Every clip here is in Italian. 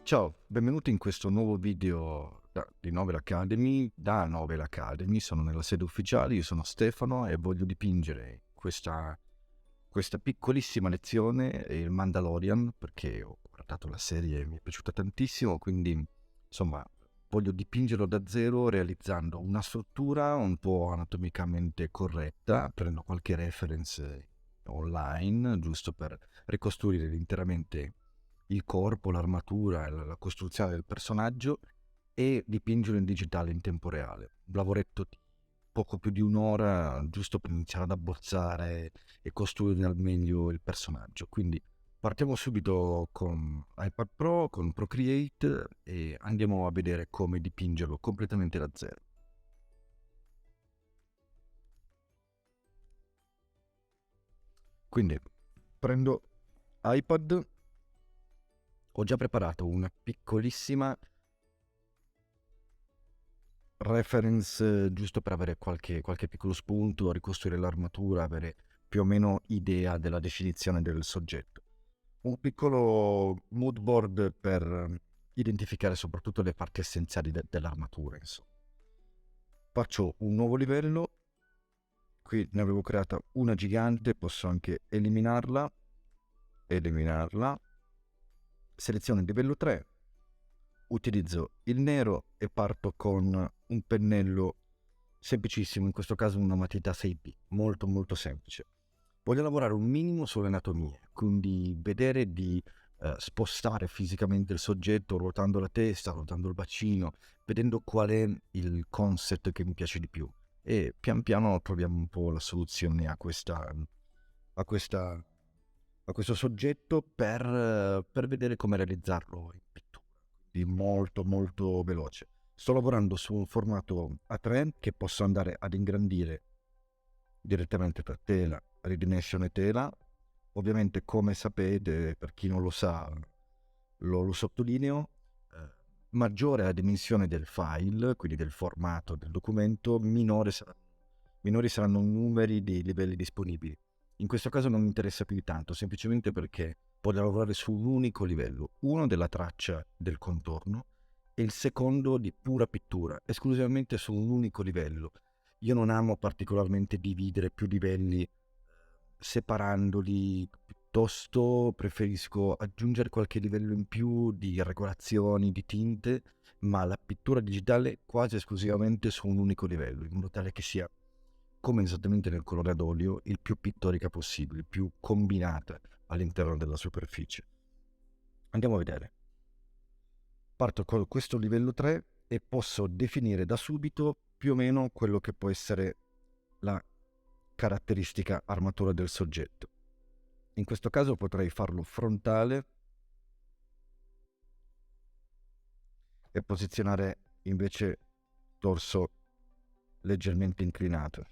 Ciao, benvenuti in questo nuovo video di Novel Academy. Da Novel Academy sono nella sede ufficiale, io sono Stefano e voglio dipingere questa piccolissima lezione, il Mandalorian, perché ho guardato la serie e mi è piaciuta tantissimo, quindi insomma voglio dipingerlo da zero realizzando una struttura un po' anatomicamente corretta, prendo qualche reference online giusto per ricostruire interamente il corpo, l'armatura, la costruzione del personaggio e dipingerlo in digitale in tempo reale. Un lavoretto di poco più di un'ora giusto per iniziare ad abbozzare e costruire al meglio il personaggio. Quindi partiamo subito con iPad Pro, con Procreate e andiamo a vedere come dipingerlo completamente da zero. Quindi prendo iPad, ho già preparato una piccolissima reference giusto per avere qualche piccolo spunto, ricostruire l'armatura, avere più o meno idea della definizione del soggetto. Un piccolo mood board per identificare soprattutto le parti essenziali dell'armatura, insomma. Faccio un nuovo livello, qui ne avevo creata una gigante, posso anche eliminarla, seleziono il livello 3, utilizzo il nero e parto con un pennello semplicissimo, in questo caso una matita 6B, molto molto semplice. Voglio lavorare un minimo sulle anatomie, quindi vedere di spostare fisicamente il soggetto, ruotando la testa, ruotando il bacino, vedendo qual è il concept che mi piace di più. E pian piano troviamo un po' la soluzione a questo soggetto per vedere come realizzarlo in pittura. Quindi molto molto veloce. Sto lavorando su un formato A3 che posso andare ad ingrandire direttamente per tela, ridimensione tela. Ovviamente, come sapete, per chi non lo sa, lo sottolineo, maggiore è la dimensione del file, quindi del formato del documento, minori saranno i numeri dei livelli disponibili. In questo caso non mi interessa più di tanto, semplicemente perché voglio lavorare su un unico livello, uno della traccia del contorno e il secondo di pura pittura, esclusivamente su un unico livello. Io non amo particolarmente dividere più livelli separandoli, piuttosto preferisco aggiungere qualche livello in più di regolazioni, di tinte, ma la pittura digitale quasi esclusivamente su un unico livello, in modo tale che sia, come esattamente nel colore ad olio, il più pittorica possibile, il più combinata all'interno della superficie. Andiamo a vedere. Parto con questo livello 3 e posso definire da subito più o meno quello che può essere la caratteristica armatura del soggetto. In questo caso potrei farlo frontale e posizionare invece torso leggermente inclinato,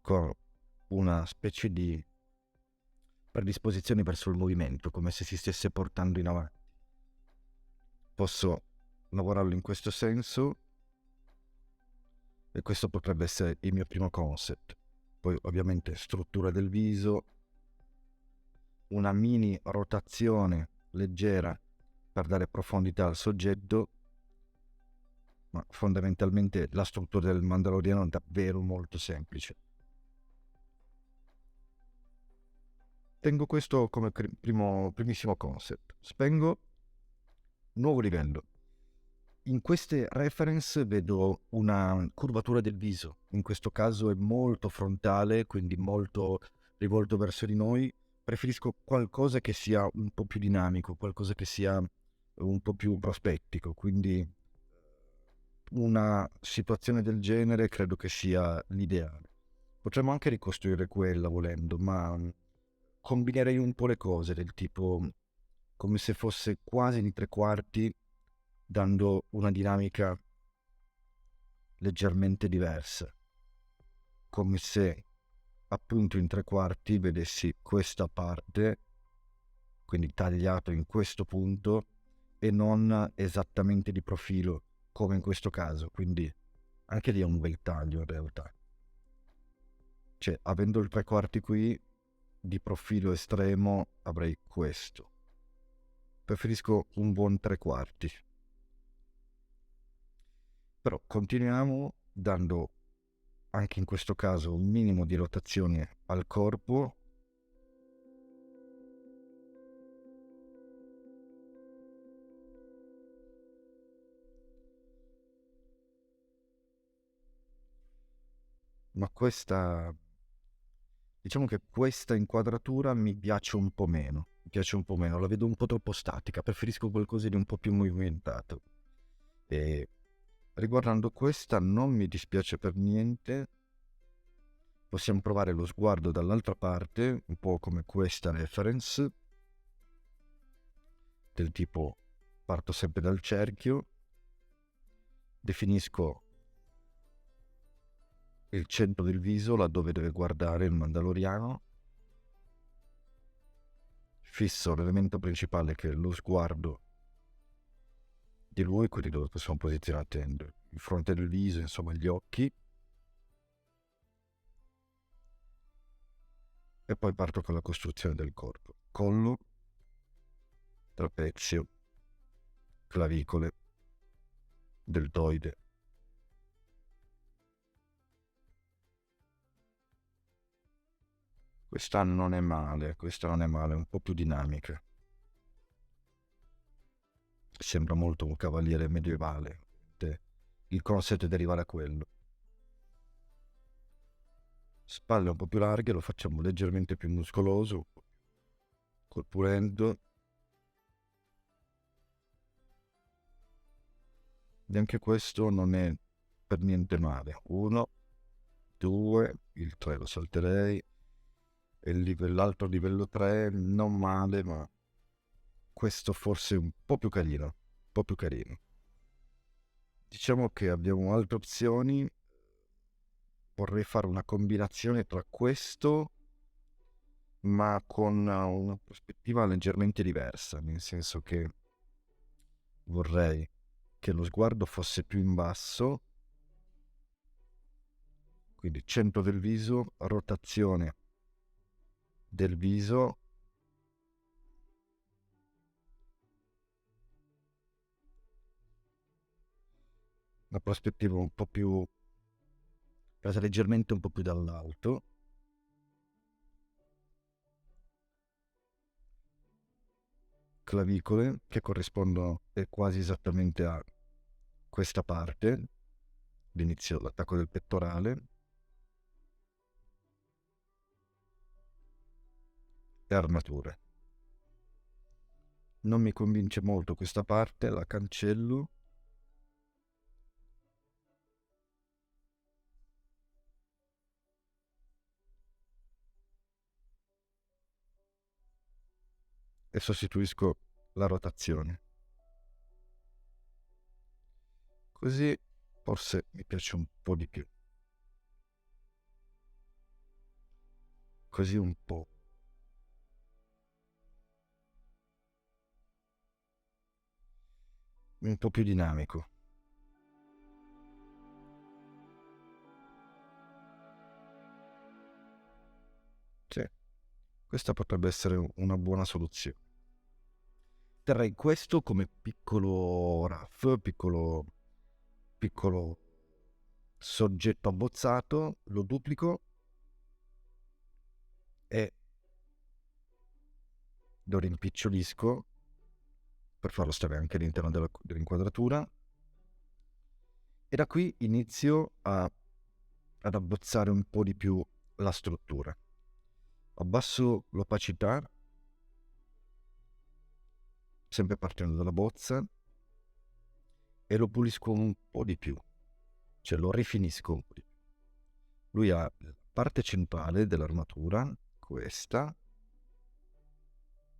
con una specie di predisposizione verso il movimento, come se si stesse portando in avanti. Posso lavorarlo in questo senso e questo potrebbe essere il mio primo concept. Poi ovviamente struttura del viso, una mini rotazione leggera per dare profondità al soggetto, ma fondamentalmente la struttura del Mandaloriano è davvero molto semplice. Tengo questo come primissimo concept. Spengo, nuovo livello. In queste reference vedo una curvatura del viso, in questo caso è molto frontale, quindi molto rivolto verso di noi. Preferisco qualcosa che sia un po' più dinamico, qualcosa che sia un po' più prospettico, quindi una situazione del genere credo che sia l'ideale. Potremmo anche ricostruire quella volendo, ma combinerei un po' le cose, del tipo come se fosse quasi di tre quarti, dando una dinamica leggermente diversa, come se appunto in tre quarti vedessi questa parte, quindi tagliato in questo punto e non esattamente di profilo come in questo caso, quindi anche lì è un bel taglio in realtà. Cioè, avendo il tre quarti qui, di profilo estremo avrei questo. preferisco un buon 3/4. Però continuiamo dando anche in questo caso un minimo di rotazione al corpo, ma diciamo che questa inquadratura mi piace un po' meno, la vedo un po' troppo statica, preferisco qualcosa di un po' più movimentato. E riguardando questa non mi dispiace per niente, possiamo provare lo sguardo dall'altra parte, un po' come questa reference, del tipo parto sempre dal cerchio, definisco il centro del viso, laddove deve guardare il Mandaloriano, fisso l'elemento principale che è lo sguardo di lui, quindi dove possiamo posizionare il fronte del viso, insomma gli occhi, e poi parto con la costruzione del corpo: collo, trapezio, clavicole, deltoide. Questa non è male, un po' più dinamica. Sembra molto un cavaliere medievale. Il concept deriva da quello. Spalle un po' più larghe, lo facciamo leggermente più muscoloso, corpulento. E anche questo non è per niente male. 1, 2, il 3 lo salterei. E l'altro livello 3 non male, ma questo forse un po' più carino. Un po' più carino. Diciamo che abbiamo altre opzioni. Vorrei fare una combinazione tra questo, ma con una prospettiva leggermente diversa, nel senso che vorrei che lo sguardo fosse più in basso, quindi centro del viso, rotazione del viso, una prospettiva un po' più presa leggermente un po' più dall'alto, clavicole che corrispondono quasi esattamente a questa parte, l'inizio, l'attacco del pettorale, e armature. Non mi convince molto questa parte, la cancello. E sostituisco la rotazione. Così forse mi piace un po' di più. Così un po' più dinamico. Sì, questa potrebbe essere una buona soluzione. Terrei questo come piccolo RAF, piccolo soggetto abbozzato, lo duplico e lo rimpicciolisco per farlo stare anche all'interno dell'inquadratura, e da qui inizio ad abbozzare un po' di più la struttura. Abbasso l'opacità, sempre partendo dalla bozza, e lo pulisco un po' di più, cioè lo rifinisco un po' di più. Lui ha la parte centrale dell'armatura, questa,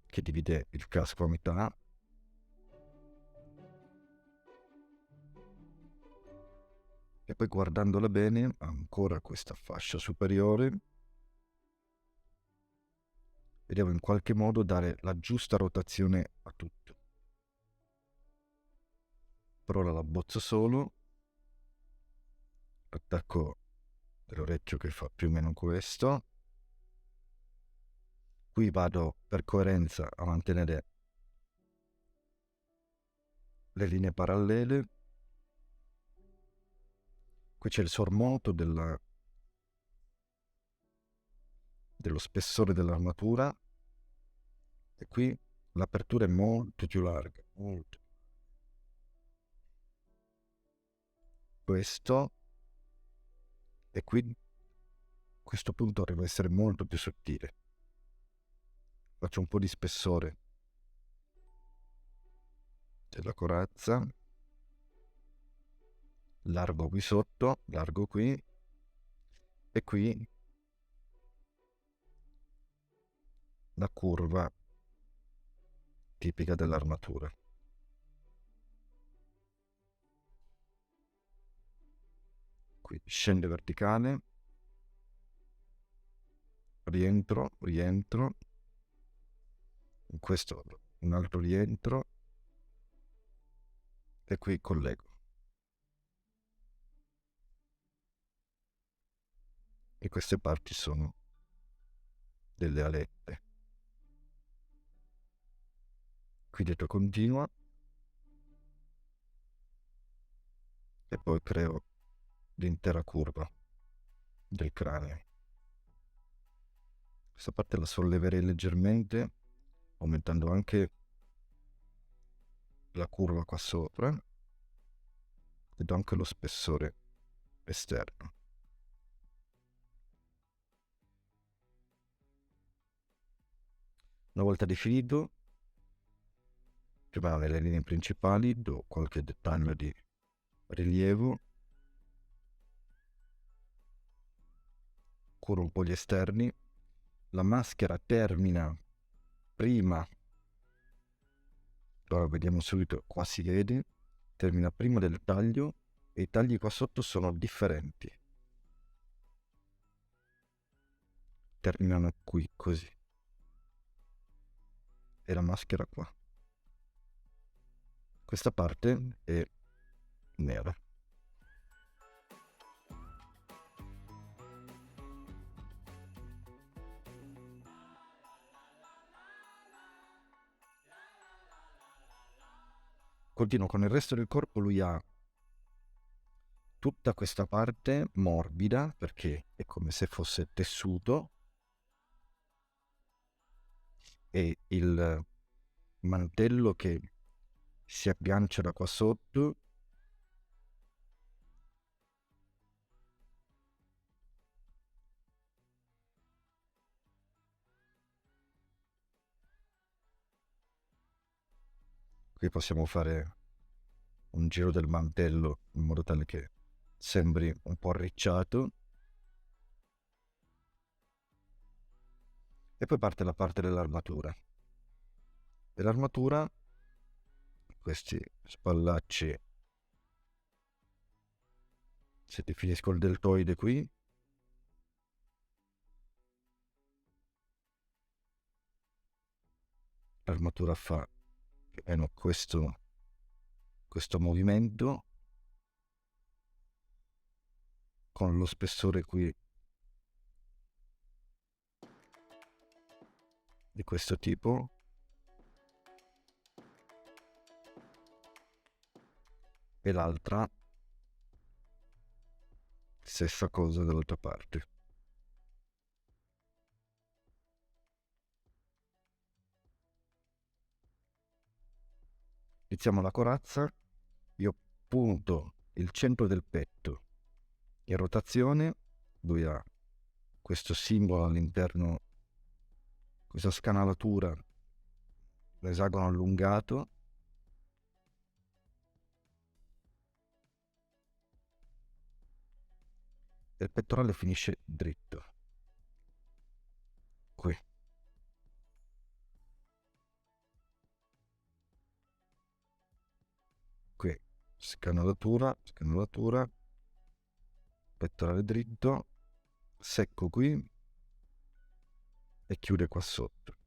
che divide il casco a metà, e poi guardandola bene ha ancora questa fascia superiore. E devo in qualche modo dare la giusta rotazione a tutto. Per ora la bozzo solo, attacco dell'orecchio che fa più o meno questo. Qui vado per coerenza a mantenere le linee parallele. Qui c'è il sormonto dello spessore dell'armatura, e qui l'apertura è molto più larga, molto. Questo, e qui questo punto deve essere molto più sottile. Faccio un po' di spessore della corazza, largo qui sotto, largo qui, e qui la curva tipica dell'armatura. Qui scende verticale, rientro, in questo un altro rientro, e qui collego. E queste parti sono delle alette. Qui dietro continua, e poi creo l'intera curva del cranio. Questa parte la solleverei leggermente, aumentando anche la curva qua sopra, e do anche lo spessore esterno. Una volta definito, prima nelle linee principali do qualche dettaglio di rilievo, curo un po' gli esterni. La maschera termina prima, ora vediamo subito, qua si vede, termina prima del taglio, e i tagli qua sotto sono differenti. Terminano qui, così. E la maschera qua. Questa parte è nera. Continuo con il resto del corpo. Lui ha tutta questa parte morbida, perché è come se fosse tessuto, e il mantello che si aggancia da qua sotto qui. Possiamo fare un giro del mantello in modo tale che sembri un po' arricciato, e poi parte la parte dell'armatura. E l'armatura, questi spallacci, se definisco il deltoide qui, l'armatura fa più o meno questo movimento, con lo spessore qui di questo tipo, e l'altra stessa cosa dall'altra parte. Iniziamo la corazza. Io punto il centro del petto in rotazione. Lui ha questo simbolo all'interno, questa scanalatura, l'esagono allungato, e il pettorale finisce dritto qui. Qui scanalatura, pettorale dritto, secco qui e chiude qua sotto.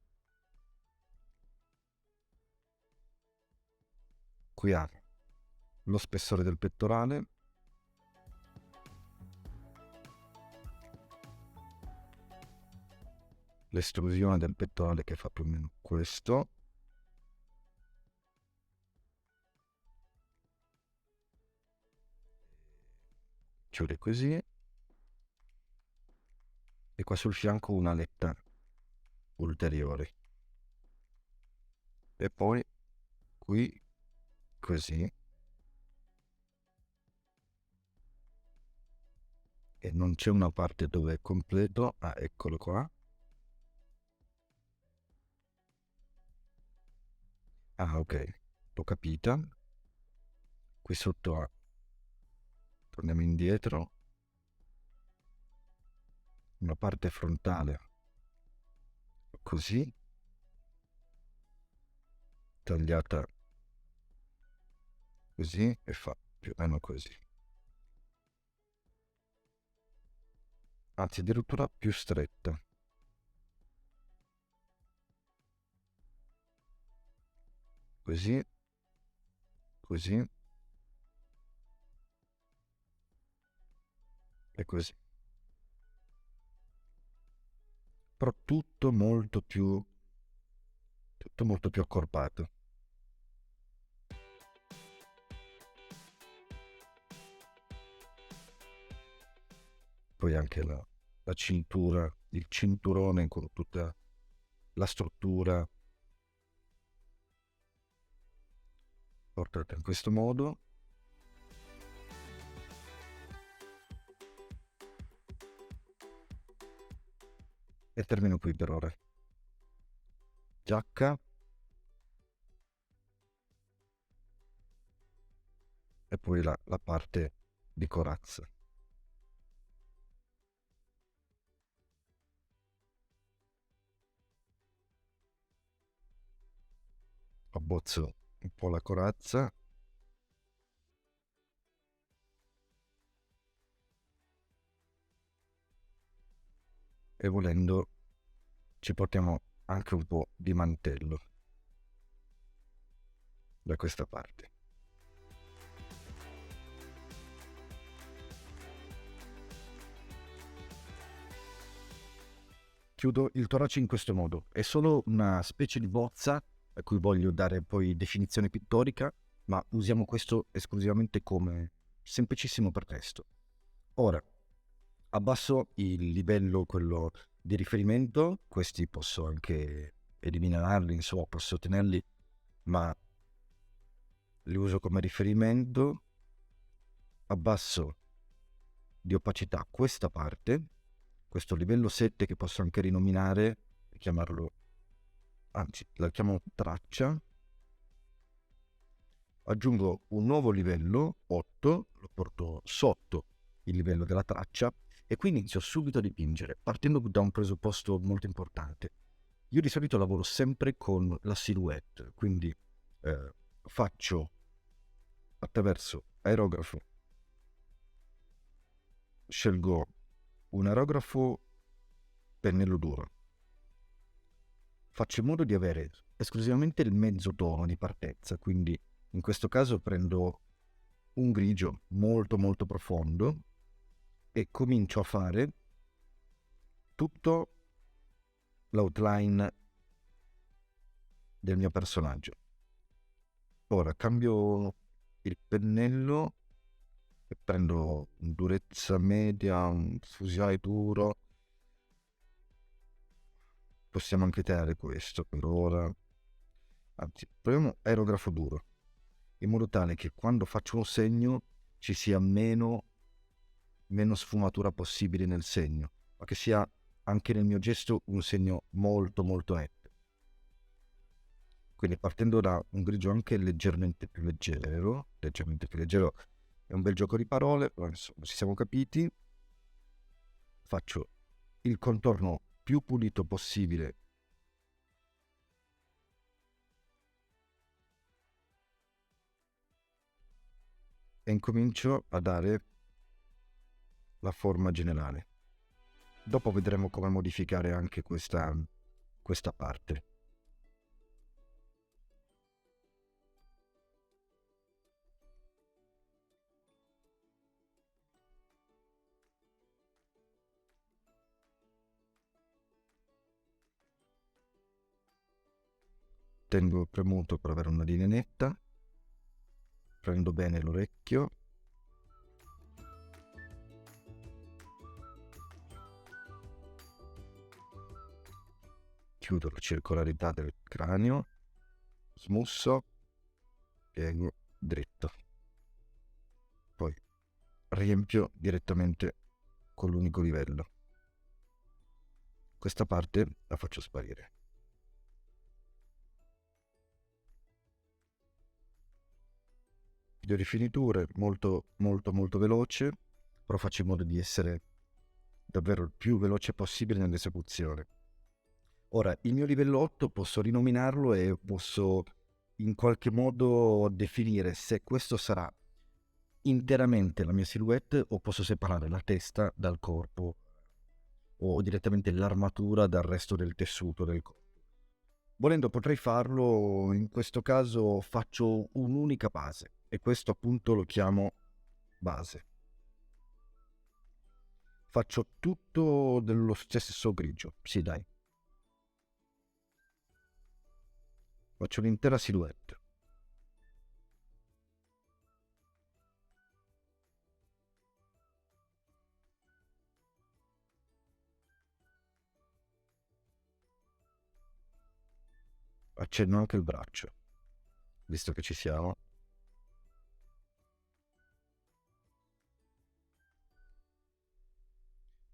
Qui ha lo spessore del pettorale, l'estrusione del pettorale che fa più o meno questo, chiude così, e qua sul fianco una aletta ulteriore, e poi qui così, e non c'è una parte dove è completo. Ah, eccolo qua. Ah, ok, l'ho capita. Qui sotto torniamo indietro, una parte frontale così, tagliata così, e fa più o meno così, anzi addirittura più stretta, così, così e così, però tutto molto più accorpato. Poi anche la cintura, il cinturone con tutta la struttura portata in questo modo. E termino qui per ora. Giacca, e poi la parte di corazza. Abbozzo un po' la corazza, e volendo ci portiamo anche un po' di mantello da questa parte. Chiudo il torace in questo modo. È solo una specie di bozza a cui voglio dare poi definizione pittorica, ma usiamo questo esclusivamente come semplicissimo pretesto. Ora abbasso il livello, quello di riferimento. Questi posso anche eliminarli, insomma posso tenerli, ma li uso come riferimento. Abbasso di opacità questa parte, questo livello 7 che posso anche rinominare e chiamarlo, anzi la chiamo traccia. Aggiungo un nuovo livello 8, lo porto sotto il livello della traccia, e qui inizio subito a dipingere partendo da un presupposto molto importante. Io di solito lavoro sempre con la silhouette, quindi faccio attraverso aerografo, scelgo un aerografo pennello duro, faccio in modo di avere esclusivamente il mezzo tono di partenza, quindi in questo caso prendo un grigio molto molto profondo e comincio a fare tutto l'outline del mio personaggio. Ora cambio il pennello e prendo durezza media, un fusiale duro. Possiamo anche tenere questo per ora. Anzi, proviamo aerografo duro, in modo tale che quando faccio un segno ci sia meno sfumatura possibile nel segno, ma che sia anche nel mio gesto un segno molto molto netto. Quindi partendo da un grigio anche leggermente più leggero, è un bel gioco di parole, però insomma ci siamo capiti. Faccio il contorno più pulito possibile e incomincio a dare la forma generale. Dopo vedremo come modificare anche questa parte. Tengo premuto per avere una linea netta, prendo bene l'orecchio chiudo la circolarità del cranio, smusso, piego dritto, poi riempio direttamente con l'unico livello. Questa parte la faccio sparire. Video di finiture molto molto molto veloce, però faccio in modo di essere davvero il più veloce possibile nell'esecuzione. Ora, il mio livello 8 posso rinominarlo e posso in qualche modo definire se questo sarà interamente la mia silhouette o posso separare la testa dal corpo o direttamente l'armatura dal resto del tessuto del corpo. Volendo potrei farlo, in questo caso faccio un'unica base e questo appunto lo chiamo base. Faccio tutto dello stesso grigio, sì dai. Faccio l'intera silhouette. Accenno anche il braccio, visto che ci siamo.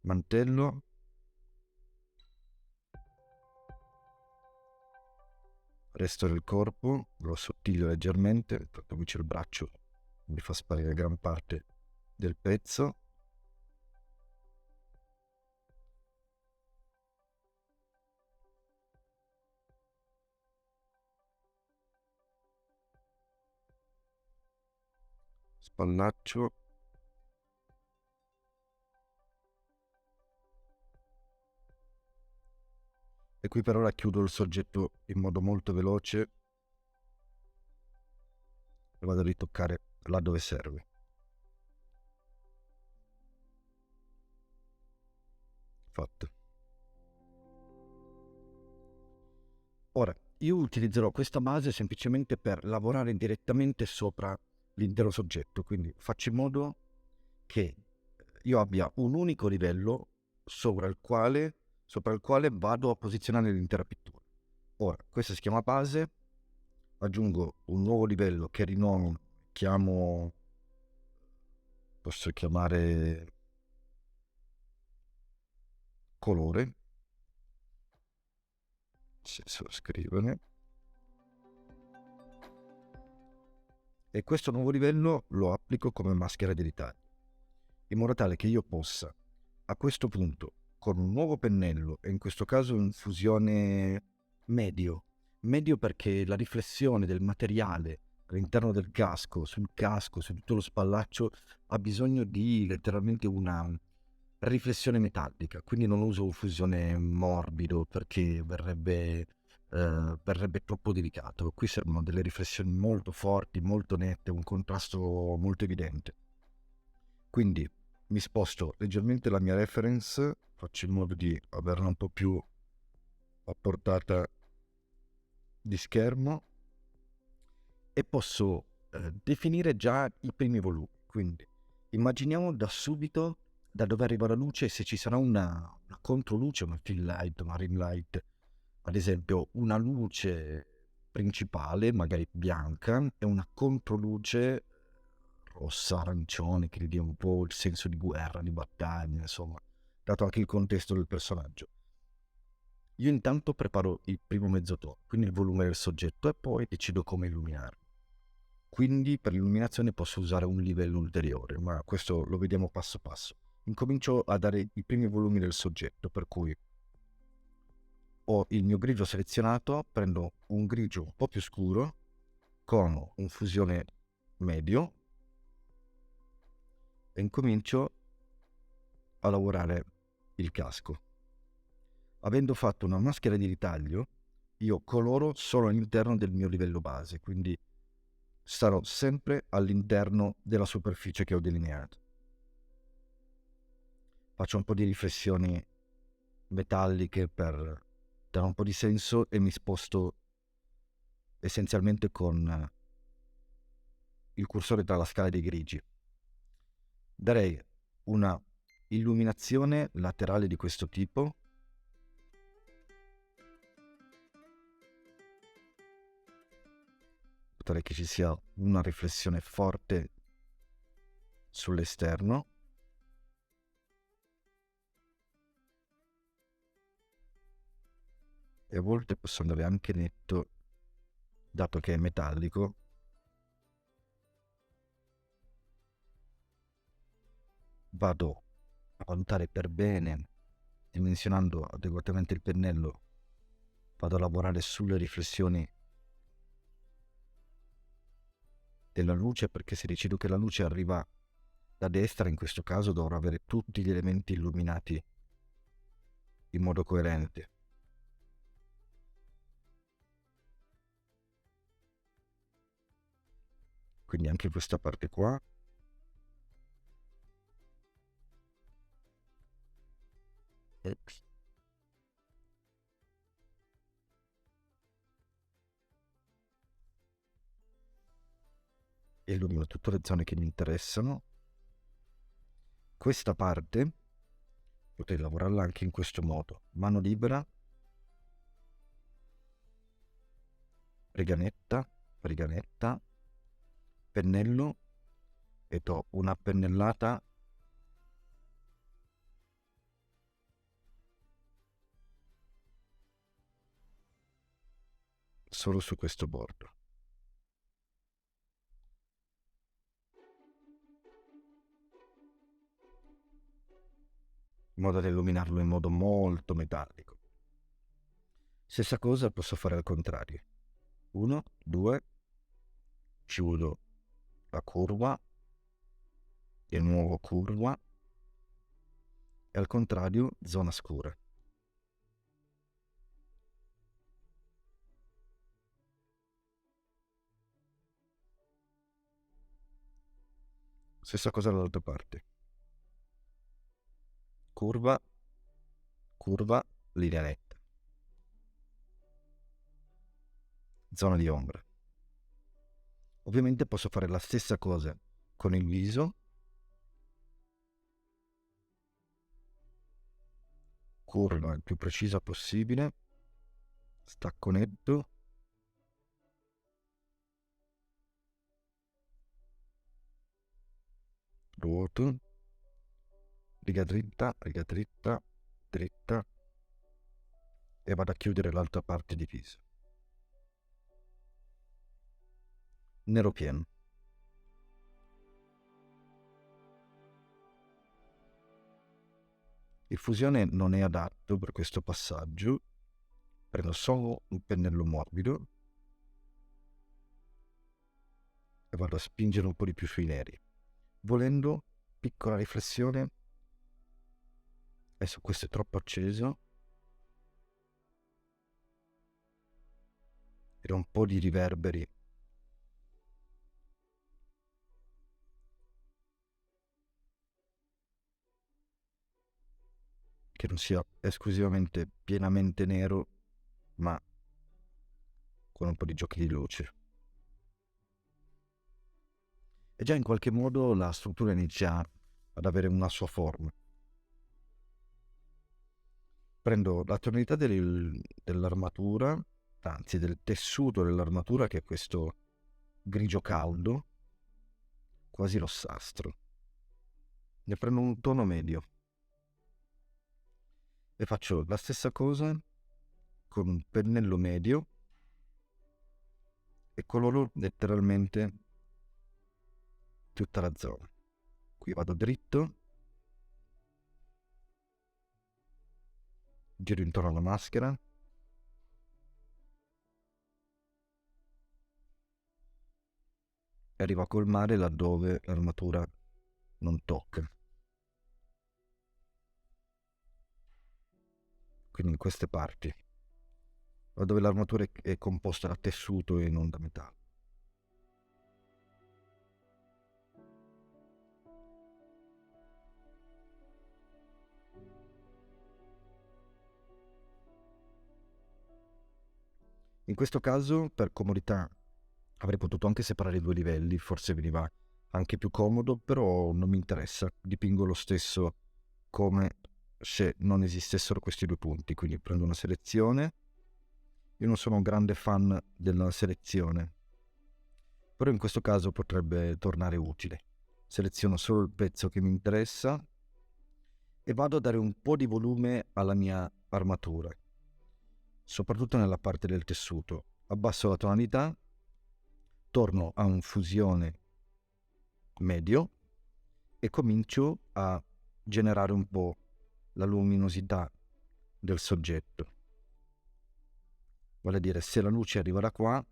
Mantello. Resto del corpo, lo assottiglio leggermente, tratto qui c'è il braccio, mi fa sparire gran parte del pezzo. Spallaccio. E qui per ora chiudo il soggetto in modo molto veloce e vado a ritoccare là dove serve. Fatto. Ora, io utilizzerò questa base semplicemente per lavorare direttamente sopra l'intero soggetto, quindi faccio in modo che io abbia un unico livello sopra il quale vado a posizionare l'intera pittura. Ora, questa si chiama base, aggiungo un nuovo livello che posso chiamare colore, se so scrivere, e questo nuovo livello lo applico come maschera di ritaglio, in modo tale che io possa, a questo punto, con un nuovo pennello, e in questo caso in fusione medio perché la riflessione del materiale all'interno del casco, sul casco, su tutto lo spallaccio, ha bisogno di letteralmente una riflessione metallica, quindi non uso un fusione morbido perché verrebbe troppo delicato. Qui servono delle riflessioni molto forti, molto nette, un contrasto molto evidente. Quindi mi sposto leggermente la mia reference, faccio in modo di averla un po' più a portata di schermo e posso definire già i primi volumi. Quindi immaginiamo da subito da dove arriva la luce e se ci sarà una controluce, una fill light, una ring light, ad esempio una luce principale, magari bianca, e una controluce rossa, arancione, che gli dia un po' il senso di guerra, di battaglia, insomma, dato anche il contesto del personaggio. Io intanto preparo il primo mezzotono, quindi il volume del soggetto, e poi decido come illuminarlo. Quindi per l'illuminazione posso usare un livello ulteriore, ma questo lo vediamo passo passo. Incomincio a dare i primi volumi del soggetto, per cui ho il mio grigio selezionato, prendo un grigio un po' più scuro con un fusione medio e incomincio a lavorare il casco. Avendo fatto una maschera di ritaglio, io coloro solo all'interno del mio livello base, quindi starò sempre all'interno della superficie che ho delineato. Faccio un po' di riflessioni metalliche per dare un po' di senso e mi sposto essenzialmente con il cursore tra la scala dei grigi. Darei una illuminazione laterale di questo tipo tale che ci sia una riflessione forte sull'esterno. E a volte posso andare anche netto, dato che è metallico. Vado a valutare per bene, dimensionando adeguatamente il pennello, vado a lavorare sulle riflessioni della luce, perché se decido che la luce arriva da destra, in questo caso dovrò avere tutti gli elementi illuminati in modo coerente. Quindi anche questa parte qua. Illumino tutte le zone che mi interessano. Questa parte potrei lavorarla anche in questo modo: mano libera, riganetta, pennello, e do una pennellata solo su questo bordo. In modo da illuminarlo in modo molto metallico. Stessa cosa posso fare al contrario. 1, 2, chiudo la curva, di nuovo curva, e al contrario zona scura. Stessa cosa dall'altra parte. Curva, curva, linea netta. Zona di ombra. Ovviamente posso fare la stessa cosa con il viso. Curva il più precisa possibile. Stacco netto. Ruoto. Riga dritta, dritta. E vado a chiudere l'altra parte di viso. Nero pieno. Il fusione non è adatto per questo passaggio. Prendo solo un pennello morbido e vado a spingere un po' di più sui neri. Volendo, piccola riflessione. Adesso questo è troppo acceso. E un po' di riverberi. Che non sia esclusivamente pienamente nero, ma con un po' di giochi di luce. E già in qualche modo la struttura inizia ad avere una sua forma. Prendo la tonalità dell'armatura, anzi del tessuto dell'armatura, che è questo grigio caldo, quasi rossastro. Ne prendo un tono medio e faccio la stessa cosa con un pennello medio e coloro letteralmente tutta la zona. Qui vado dritto, giro intorno alla maschera e arrivo a colmare laddove l'armatura non tocca. Quindi in queste parti, dove l'armatura è composta da tessuto e non da metallo. In questo caso, per comodità, avrei potuto anche separare i due livelli, forse veniva anche più comodo, però non mi interessa, dipingo lo stesso come se non esistessero questi due punti, quindi prendo una selezione. Io non sono un grande fan della selezione, però in questo caso potrebbe tornare utile. Seleziono solo il pezzo che mi interessa e vado a dare un po' di volume alla mia armatura, soprattutto nella parte del tessuto. Abbasso la tonalità, torno a un fusione medio e comincio a generare un po' la luminosità del soggetto. Vale a dire, se la luce arriva da qua,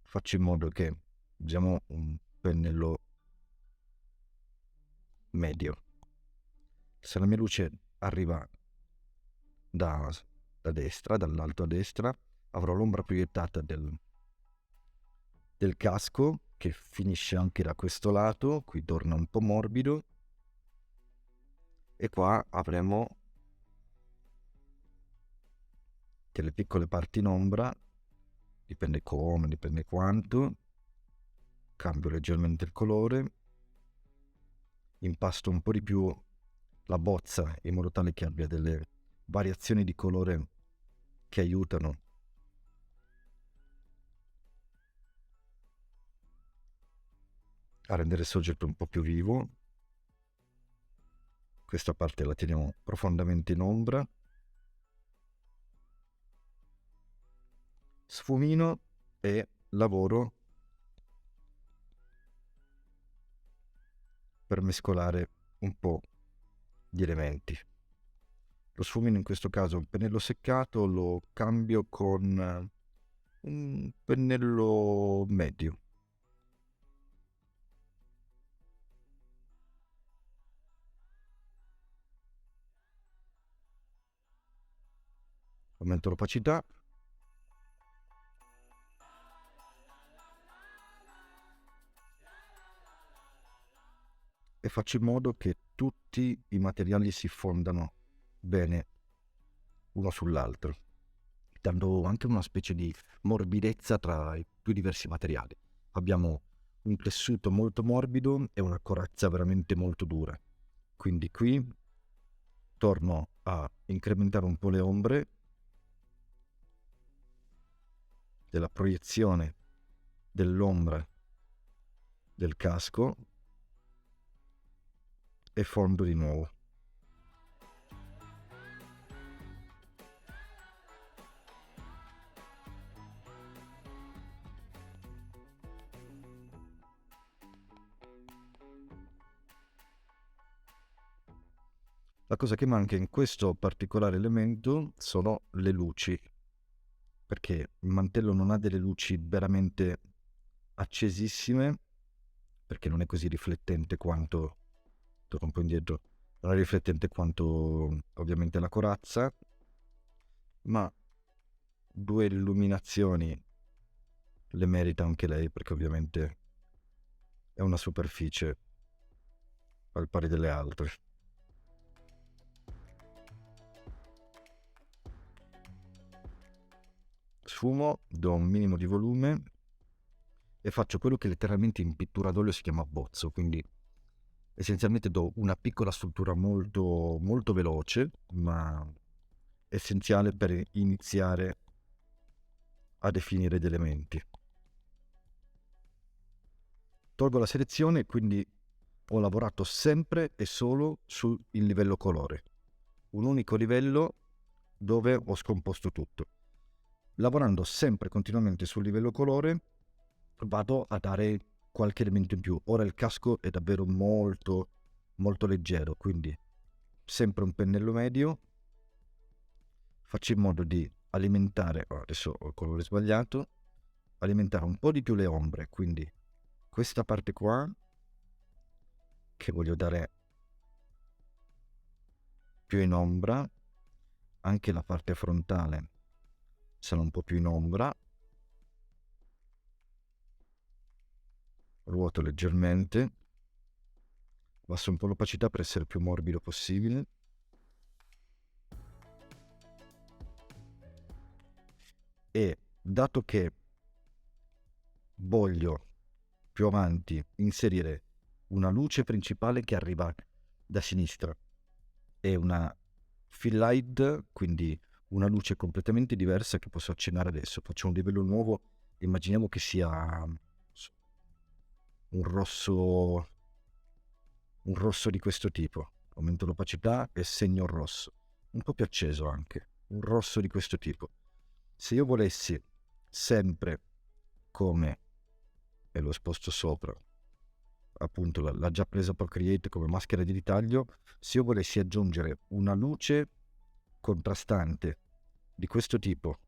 faccio in modo che usiamo un pennello medio. Se la mia luce arriva da destra, dall'alto a destra, avrò l'ombra proiettata del casco che finisce anche da questo lato, qui torna un po' morbido e qua avremo delle piccole parti in ombra, dipende come, dipende quanto. Cambio leggermente il colore, impasto un po' di più la bozza in modo tale che abbia delle variazioni di colore che aiutano a rendere il soggetto un po' più vivo. Questa parte la teniamo profondamente in ombra. Sfumino e lavoro per mescolare un po' di elementi. Lo sfumino in questo caso è un pennello seccato, lo cambio con un pennello medio. Aumento l'opacità. E faccio in modo che tutti i materiali si fondano bene uno sull'altro, dando anche una specie di morbidezza tra i due diversi materiali. Abbiamo un tessuto molto morbido e una corazza veramente molto dura. Quindi qui torno a incrementare un po' le ombre della proiezione dell'ombra del casco e fondo di nuovo. La cosa che manca in questo particolare elemento sono le luci, perché il mantello non ha delle luci veramente accesissime, perché non è così riflettente quanto, torno un po' indietro, non è riflettente quanto ovviamente la corazza, ma 2 illuminazioni le merita anche lei, perché ovviamente è una superficie al pari delle altre. Sfumo, do un minimo di volume e faccio quello che letteralmente in pittura d'olio si chiama abbozzo, quindi essenzialmente do una piccola struttura molto, molto veloce, ma essenziale per iniziare a definire gli elementi. Tolgo la selezione, quindi ho lavorato sempre e solo sul livello colore, un unico livello dove ho scomposto tutto. Lavorando sempre continuamente sul livello colore vado a dare qualche elemento in più. Ora il casco è davvero molto molto leggero, quindi sempre un pennello medio, faccio in modo di alimentare, adesso ho il colore sbagliato, alimentare un po' di più le ombre, quindi questa parte qua che voglio dare più in ombra, anche la parte frontale sarà un po' più in ombra, ruoto leggermente, abbasso un po' l'opacità per essere più morbido possibile. E dato che voglio più avanti inserire una luce principale che arriva da sinistra e una fill light, quindi una luce completamente diversa che posso accennare adesso, faccio un livello nuovo Immaginiamo che sia un rosso di questo tipo. Aumento l'opacità e segno il rosso, un po' più acceso anche, un rosso di questo tipo. Se io volessi sempre, come, e lo sposto sopra, appunto l'ha già presa Procreate come maschera di ritaglio, se io volessi aggiungere una luce contrastante di questo tipo,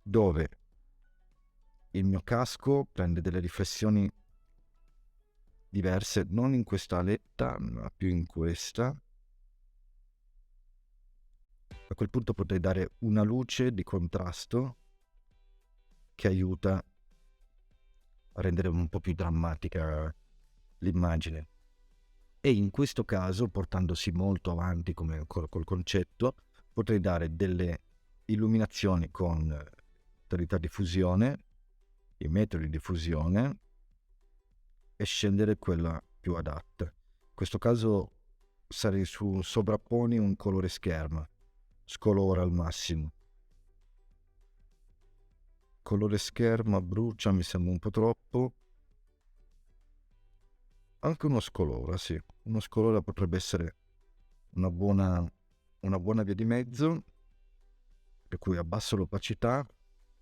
dove il mio casco prende delle riflessioni diverse, non in questa aletta, ma più in questa, a quel punto potrei dare una luce di contrasto che aiuta a rendere un po' più drammatica l'immagine. E in questo caso, portandosi molto avanti come col concetto, potrei dare delle illuminazioni con modalità di fusione, i metodi di fusione, e scendere quella più adatta. In questo caso sarei su sovrapponi un colore scherma, scolora al massimo. Colore scherma, brucia, mi sembra un po' troppo. Anche uno scolora, sì. Uno scolora potrebbe essere una buona via di mezzo, per cui abbasso l'opacità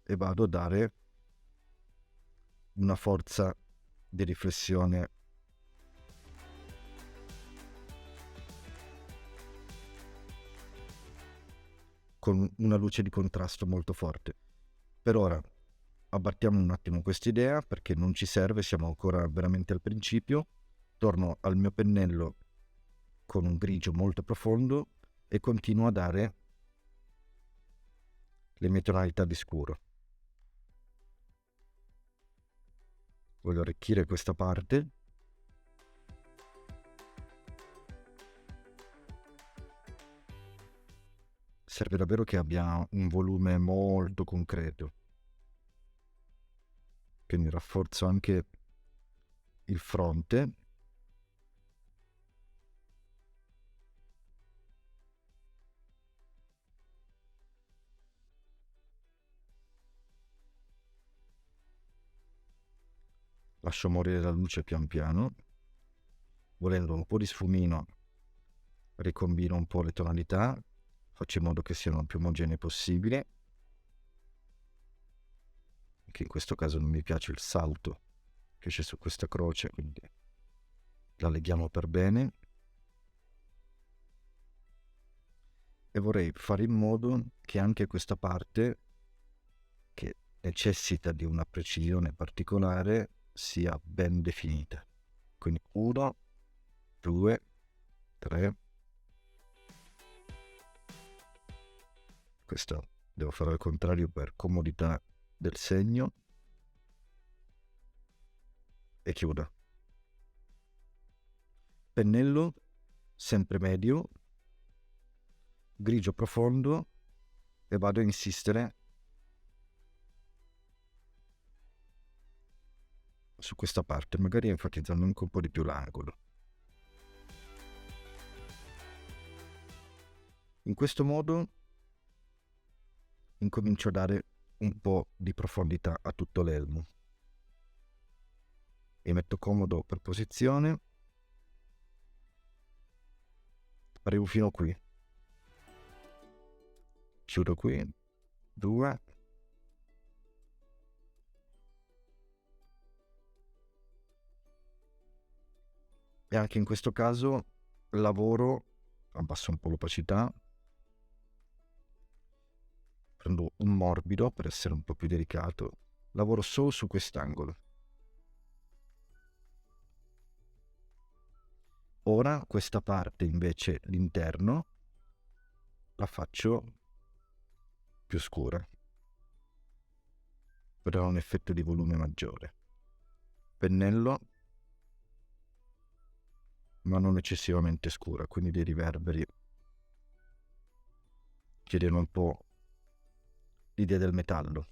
e vado a dare una forza di riflessione con una luce di contrasto molto forte. Per ora abbattiamo un attimo quest'idea perché non ci serve, siamo ancora veramente al principio. Torno al mio pennello con un grigio molto profondo e continuo a dare le mie tonalità di scuro. Voglio arricchire questa parte. Serve davvero che abbia un volume molto concreto. Quindi rafforzo anche il fronte. Lascio morire la luce pian piano. Volendo un po' di sfumino, ricombino un po' le tonalità, faccio in modo che siano il più omogenee possibile. Anche in questo caso non mi piace il salto che c'è su questa croce, quindi la leghiamo per bene. E vorrei fare in modo che anche questa parte, che necessita di una precisione particolare, sia ben definita. Quindi 1, 2, 3. Questo devo fare al contrario per comodità del segno. E chiudo. Pennello sempre medio, grigio profondo, e vado a insistere su questa parte, magari enfatizzando anche un po' di più l'angolo. In questo modo incomincio a dare un po' di profondità a tutto l'elmo. Mi metto comodo per posizione. Arrivo fino qui. Chiudo qui. 2. E anche in questo caso lavoro, abbasso un po' l'opacità, prendo un morbido per essere un po' più delicato, lavoro solo su quest'angolo. Ora questa parte invece, l'interno, la faccio più scura per dare un effetto di volume maggiore. Pennello, ma non eccessivamente scura, quindi dei riverberi che diano un po' l'idea del metallo.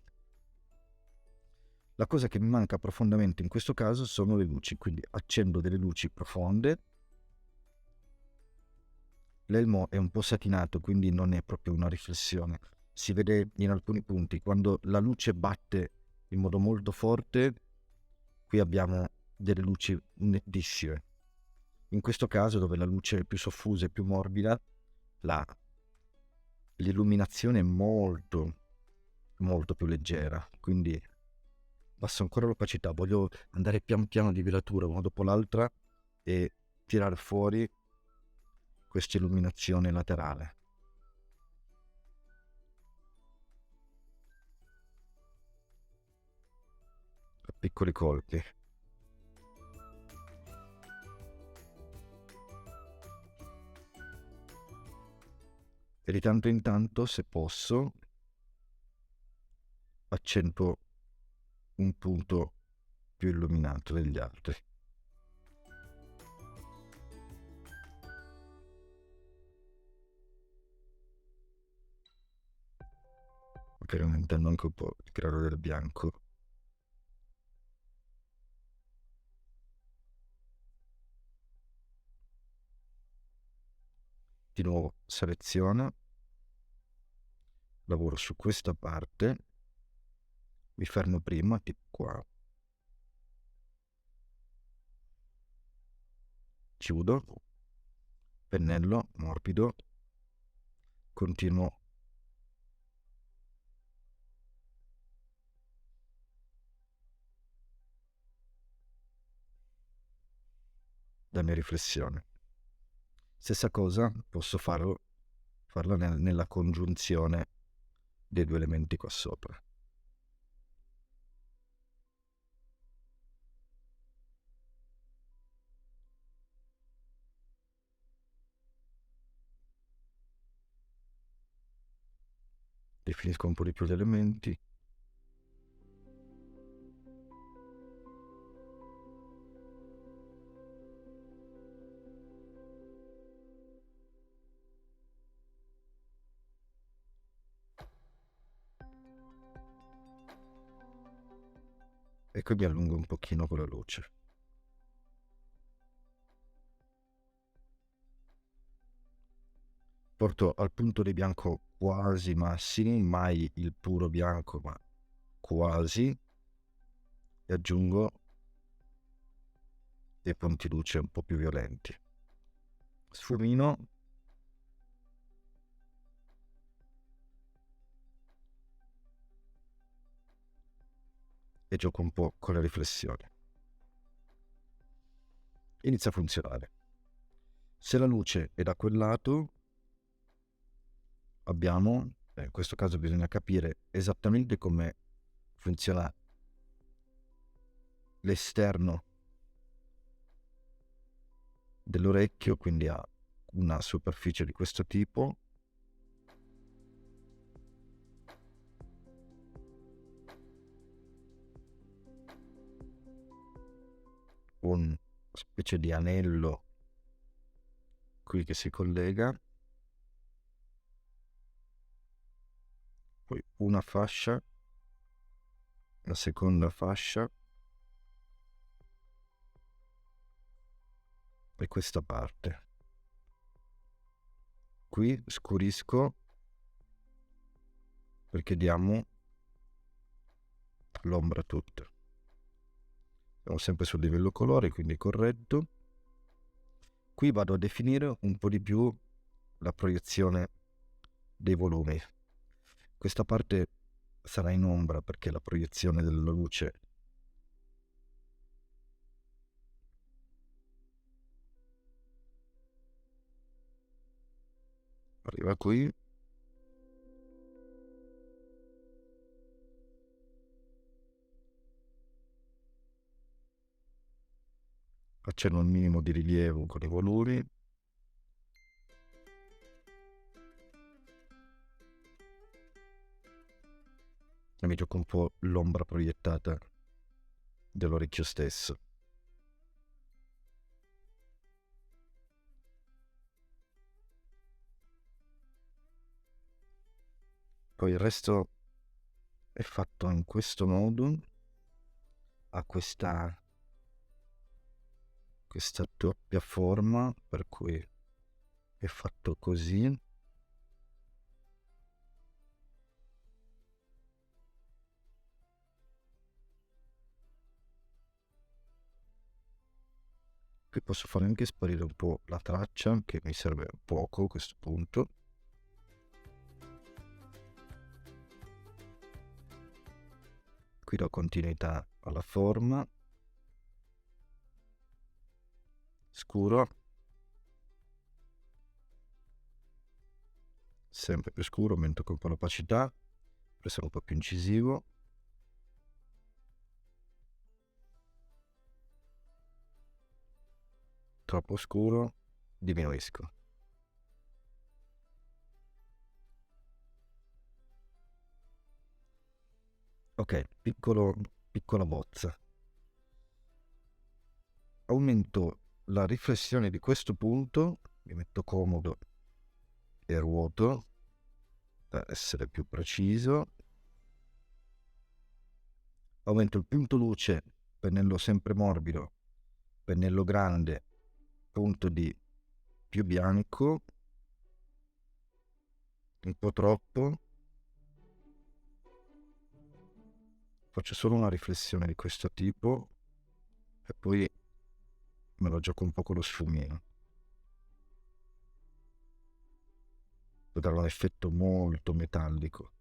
La cosa che mi manca profondamente in questo caso sono le luci, quindi accendo delle luci profonde. L'elmo è un po' satinato, quindi non è proprio una riflessione. Si vede in alcuni punti quando la luce batte in modo molto forte, qui abbiamo delle luci nettissime. In questo caso, dove la luce è più soffusa e più morbida, l'illuminazione è molto molto più leggera, quindi basso ancora l'opacità, voglio andare pian piano di velatura una dopo l'altra e tirare fuori questa illuminazione laterale. A piccoli colpi. E di tanto in tanto, se posso, accentuo un punto più illuminato degli altri. Magari aumentando anche un po' il grado del bianco. Di nuovo seleziono, lavoro su questa parte, mi fermo prima, tipo qua, chiudo, pennello morbido, continuo la mia riflessione. Stessa cosa posso farla nella congiunzione dei due elementi qua sopra. Definisco un po' di più gli elementi. E qui mi allungo un pochino con la luce. Porto al punto di bianco quasi massimi, mai il puro bianco, ma quasi, e aggiungo dei punti luce un po' più violenti. Sfumino e gioco un po' con le riflessioni. Inizia a funzionare. Se la luce è da quel lato, abbiamo, in questo caso bisogna capire esattamente come funziona l'esterno dell'orecchio, quindi ha una superficie di questo tipo, una specie di anello qui che si collega, poi una fascia, la seconda fascia e questa parte. Qui scurisco perché diamo l'ombra tutta. Siamo sempre sul livello colore, quindi corretto. Qui vado a definire un po' di più la proiezione dei volumi. Questa parte sarà in ombra perché la proiezione della luce arriva qui. Facendo un minimo di rilievo con i volumi. E mi gioco un po' l'ombra proiettata dell'orecchio stesso. Poi il resto è fatto in questo modo, ha questa doppia forma, per cui è fatto così. Qui posso fare anche sparire un po' la traccia, che mi serve poco a questo punto. Qui do continuità alla forma. Scuro. Sempre più scuro, aumento un po' l'opacità, per essere un po' più incisivo. Troppo scuro, diminuisco. Ok, piccola bozza. Aumento la riflessione di questo punto, mi metto comodo e ruoto per essere più preciso. Aumento il punto luce, pennello sempre morbido, pennello grande, punto di più bianco, un po' troppo. Faccio solo una riflessione di questo tipo e poi me lo gioco un po' con lo sfumino. Per dare un effetto molto metallico.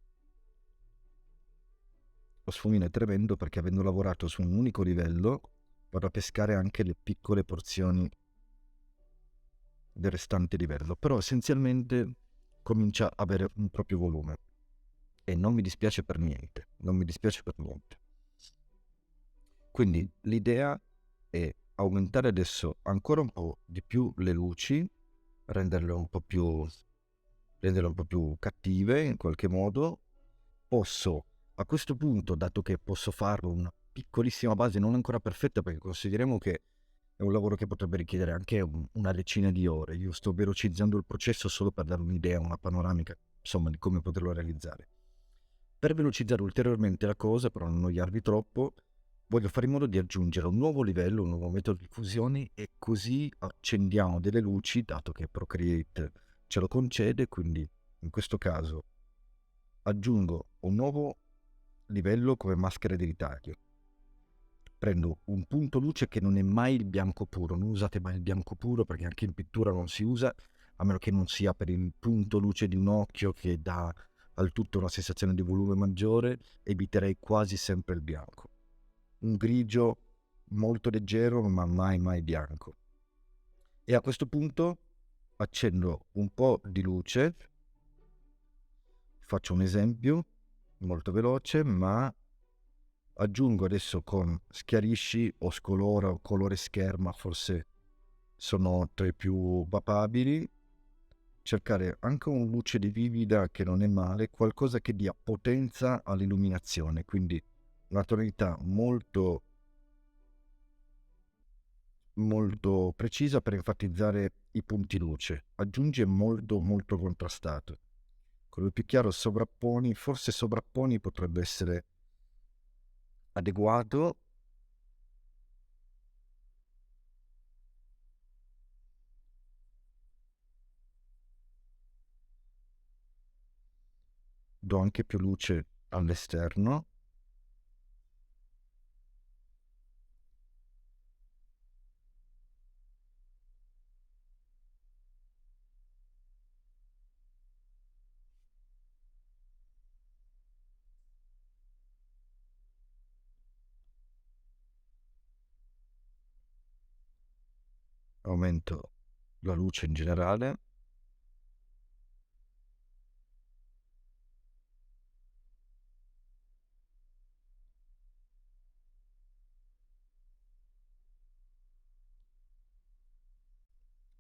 Lo sfumino è tremendo perché, avendo lavorato su un unico livello, vado a pescare anche le piccole porzioni del restante livello, però essenzialmente comincia a avere un proprio volume e non mi dispiace per niente, Quindi l'idea è aumentare adesso ancora un po' di più le luci, renderle un po' più cattive in qualche modo. Posso a questo punto, dato che posso farlo una piccolissima base non ancora perfetta, perché consideriamo che è un lavoro che potrebbe richiedere anche una decina di ore, io sto velocizzando il processo solo per dare un'idea, una panoramica, insomma, di come poterlo realizzare. Per velocizzare ulteriormente la cosa, però non annoiarvi troppo, voglio fare in modo di aggiungere un nuovo livello, un nuovo metodo di fusione, e così accendiamo delle luci, dato che Procreate ce lo concede. Quindi in questo caso aggiungo un nuovo livello come maschera di ritaglio. Prendo un punto luce che non è mai il bianco puro, non usate mai il bianco puro perché anche in pittura non si usa, a meno che non sia per il punto luce di un occhio che dà al tutto una sensazione di volume maggiore. Eviterei quasi sempre il bianco. Un grigio molto leggero, ma mai bianco. E a questo punto accendo un po' di luce, faccio un esempio molto veloce, ma aggiungo adesso con schiarisci o scolora o colore scherma, forse sono tra i più papabili. Cercare anche un luce di vivida, che non è male, qualcosa che dia potenza all'illuminazione, quindi una tonalità molto precisa per enfatizzare i punti luce. Aggiunge molto contrastato. Quello più chiaro sovrapponi, forse sovrapponi potrebbe essere adeguato. Do anche più luce all'esterno. Aumento la luce in generale.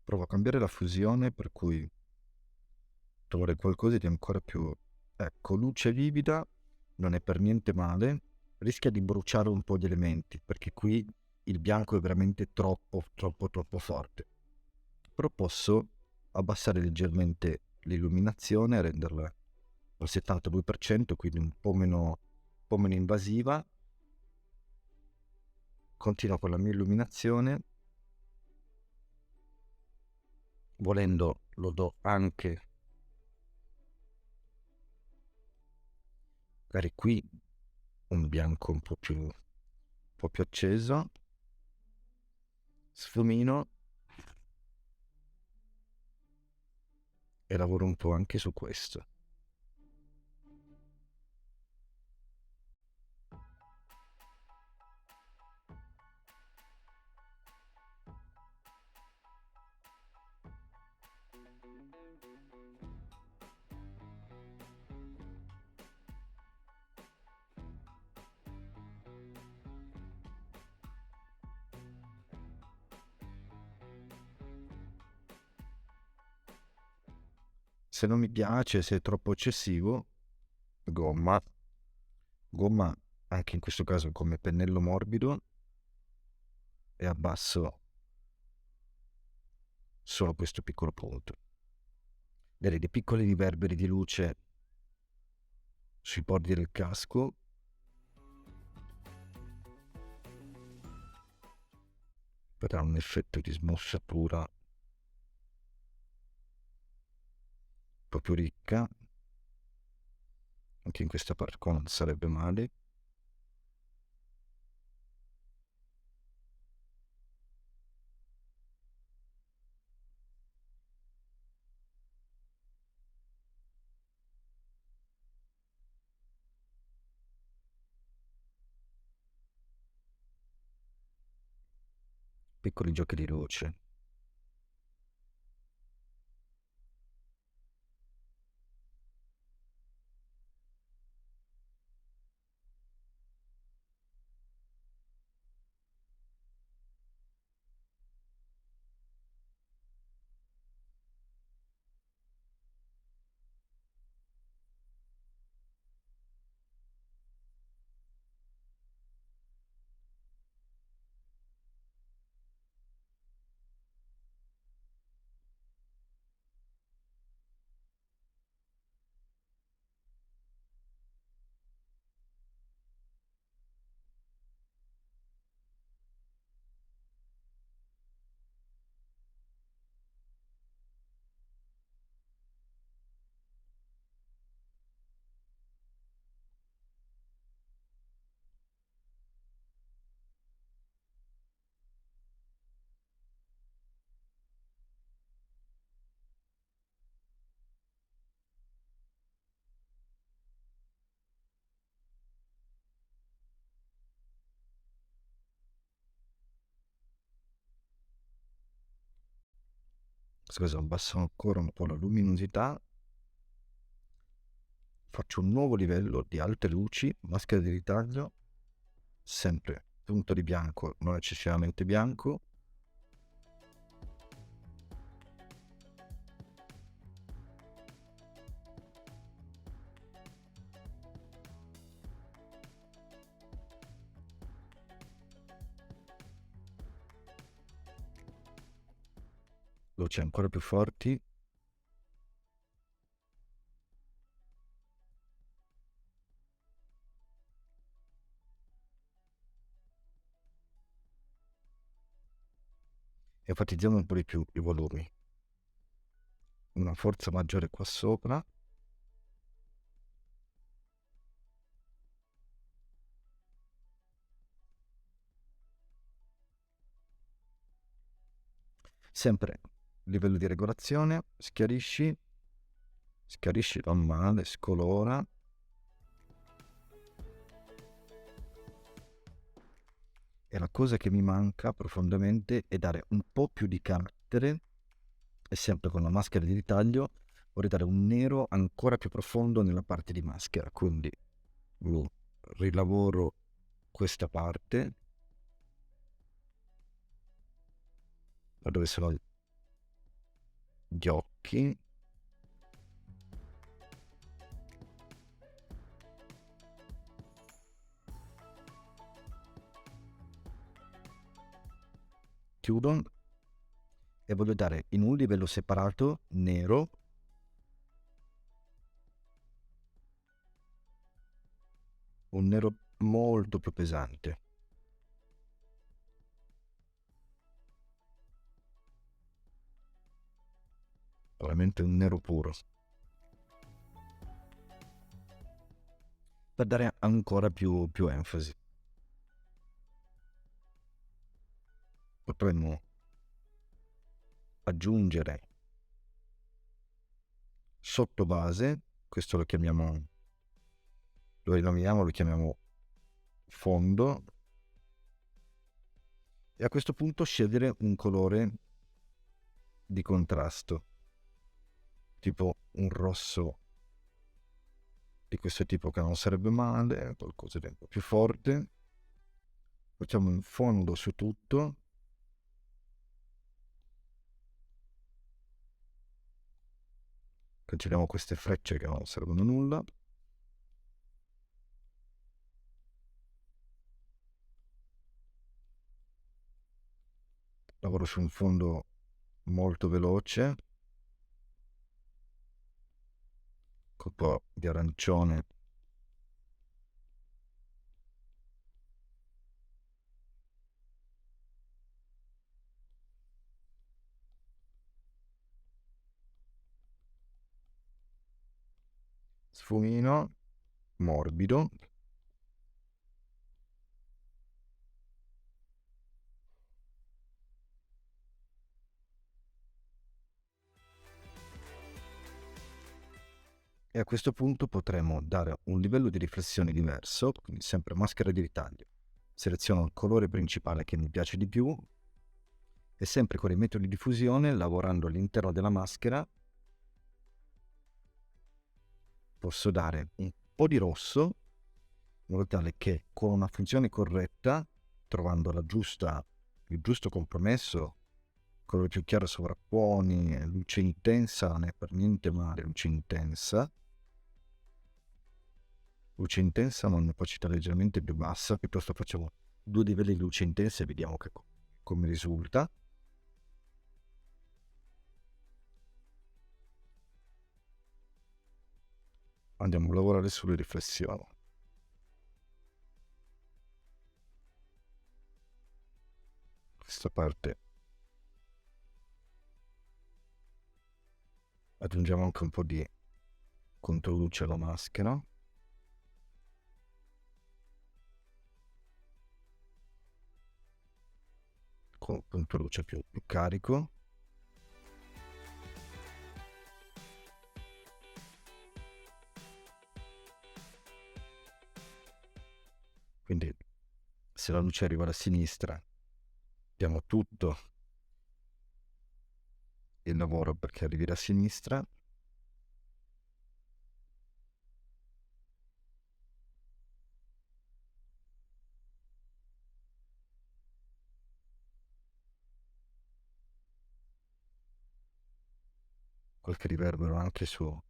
Provo a cambiare la fusione, per cui trovare qualcosa di ancora più... Ecco, luce vivida non è per niente male, rischia di bruciare un po' gli elementi, perché qui il bianco è veramente troppo forte. Però posso abbassare leggermente l'illuminazione, renderla al 72%, quindi un po' meno invasiva. Continuo con la mia illuminazione. Volendo lo do anche magari qui un bianco un po' più acceso. sfumino e lavoro un po' anche su questo. Se non mi piace, se è troppo eccessivo, gomma. Gomma anche in questo caso come pennello morbido e abbasso solo questo piccolo punto. Vedete dei piccoli riverberi di luce sui bordi del casco. Per dare un effetto di smossatura proprio ricca. Anche in questa parte qua non sarebbe male. Piccoli giochi di luce. Scusa, abbasso ancora un po' la luminosità. Faccio un nuovo livello di alte luci, maschera di ritaglio, sempre punto di bianco, non eccessivamente bianco. Luci ancora più forti. E enfatizziamo un po' di più i volumi. Una forza maggiore qua sopra. Sempre livello di regolazione, schiarisci non male, scolora. E la cosa che mi manca profondamente è dare un po' più di carattere, e sempre con la maschera di ritaglio vorrei dare un nero ancora più profondo nella parte di maschera, quindi rilavoro questa parte da dove sono gli occhi. Chiudo e voglio dare in un livello separato nero un nero molto più pesante, veramente un nero puro, per dare ancora più enfasi. potremmo aggiungere sotto base, questo lo chiamiamo, lo rinomiamo, lo chiamiamo fondo, e a questo punto scegliere un colore di contrasto, tipo un rosso di questo tipo, che non sarebbe male, qualcosa di un po' più forte. Facciamo un fondo su tutto, cancelliamo queste frecce che non servono a nulla. Lavoro su un fondo molto veloce, con un po' di arancione. Sfumino morbido. E a questo punto potremo dare un livello di riflessione diverso, quindi sempre maschera di ritaglio. Seleziono il colore principale che mi piace di più e sempre con i metodi di fusione, lavorando all'interno della maschera, posso dare un po' di rosso in modo tale che con una funzione corretta, trovando il giusto compromesso, colore più chiaro sovrapponi, luce intensa, non è per niente male luce intensa ma una opacità leggermente più bassa, piuttosto facciamo 2 livelli di luce intensa e vediamo come risulta. Andiamo a lavorare sulle riflessioni. Questa parte aggiungiamo anche un po' di controluce alla maschera, con controluce più carico. Quindi se la luce arriva da sinistra, diamo tutto il lavoro perché arrivi da sinistra. Qualche riverbero anche sul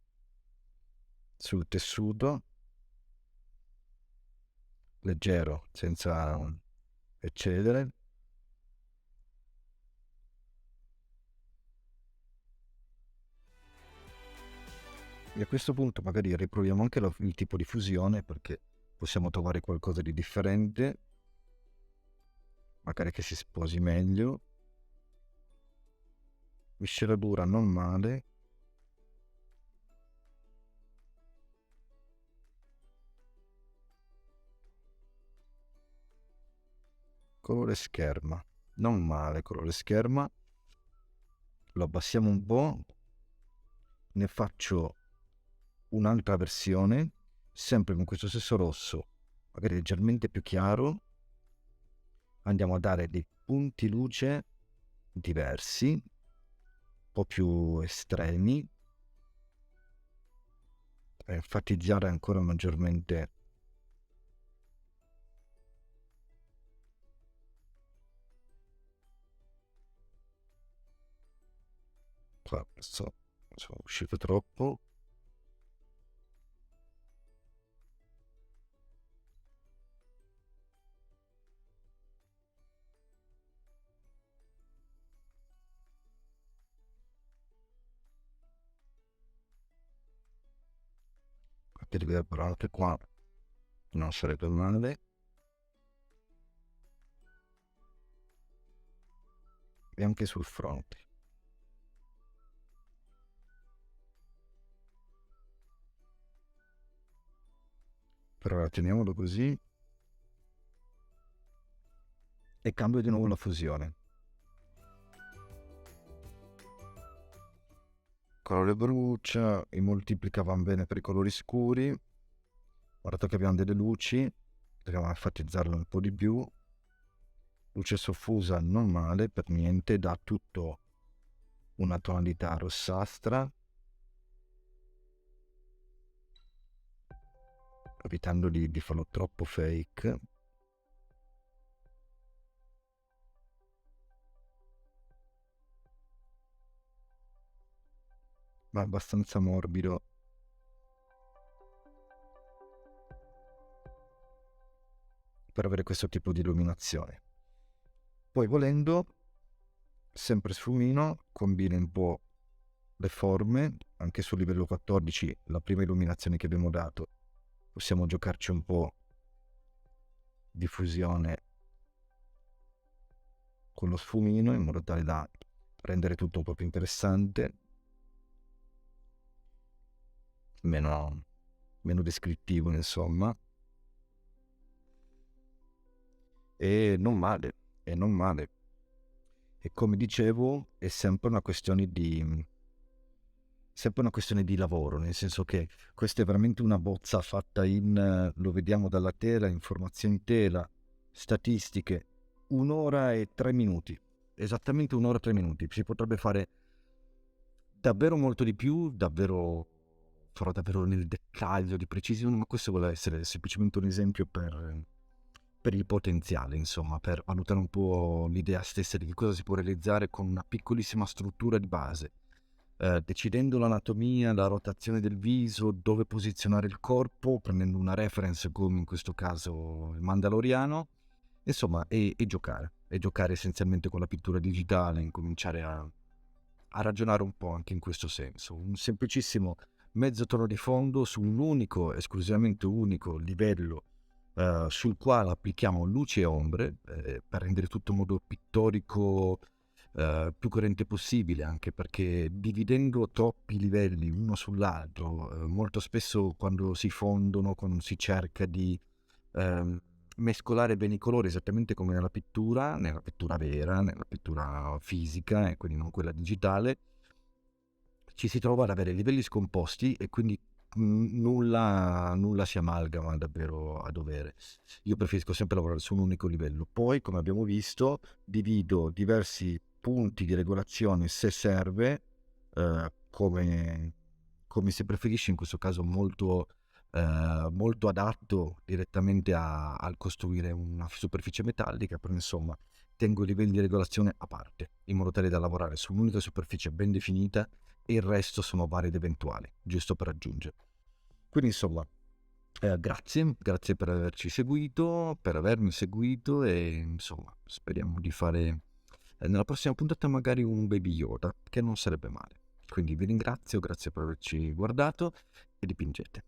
tessuto, leggero, senza eccedere. E a questo punto magari riproviamo anche il tipo di fusione, perché possiamo trovare qualcosa di differente, magari che si sposi meglio. Miscelatura non male. Colore scherma, non male colore scherma. Lo abbassiamo un po', ne faccio un'altra versione, sempre con questo stesso rosso, magari leggermente più chiaro. Andiamo a dare dei punti luce diversi, un po' più estremi, per enfatizzare ancora maggiormente qua. Sono uscito troppo. Qualche riverbero anche qua non sarebbe male. E anche sul fronte. Per ora teniamolo così e cambio di nuovo la fusione. colore brucia, i moltiplica van bene per i colori scuri. Guardate che abbiamo delle luci, dobbiamo enfatizzarlo un po' di più. Luce soffusa non male, per niente, dà tutto una tonalità rossastra, evitando di farlo troppo fake. Ma abbastanza morbido. Per avere questo tipo di illuminazione. Poi volendo, sempre sfumino, combina un po' le forme, anche sul livello 14, la prima illuminazione che abbiamo dato, possiamo giocarci un po' di fusione con lo sfumino in modo tale da rendere tutto un po' più interessante, meno descrittivo insomma. E non male. E come dicevo, è sempre una questione di lavoro, nel senso che questa è veramente una bozza fatta lo vediamo dalla tela, informazioni tela, statistiche, 1 ora e 3 minuti, esattamente 1 ora e 3 minuti. Si potrebbe fare davvero molto di più, farò davvero nel dettaglio di precisione, ma questo vuole essere semplicemente un esempio per il potenziale, insomma, per valutare un po' l'idea stessa di che cosa si può realizzare con una piccolissima struttura di base, decidendo l'anatomia, la rotazione del viso, dove posizionare il corpo, prendendo una reference come in questo caso il Mandaloriano, insomma, e giocare essenzialmente con la pittura digitale, incominciare a ragionare un po' anche in questo senso. Un semplicissimo mezzo tono di fondo su un unico, esclusivamente unico livello, sul quale applichiamo luci e ombre, per rendere tutto in modo pittorico, più coerente possibile, anche perché dividendo troppi livelli uno sull'altro, molto spesso quando si fondono, quando si cerca di mescolare bene i colori, esattamente come nella pittura vera, nella pittura fisica, e quindi non quella digitale, ci si trova ad avere livelli scomposti e quindi nulla si amalgama davvero a dovere. Io preferisco sempre lavorare su un unico livello. Poi, come abbiamo visto, divido diversi punti di regolazione se serve, come si preferisce, in questo caso molto adatto direttamente al costruire una superficie metallica, però insomma tengo i livelli di regolazione a parte, in modo tale da lavorare su un'unica superficie ben definita e il resto sono vari ed eventuali, giusto per aggiungere. Quindi insomma, grazie per avermi seguito, e insomma speriamo di fare nella prossima puntata magari un Baby Yoda, che non sarebbe male. Quindi vi ringrazio, grazie per averci guardato e dipingete.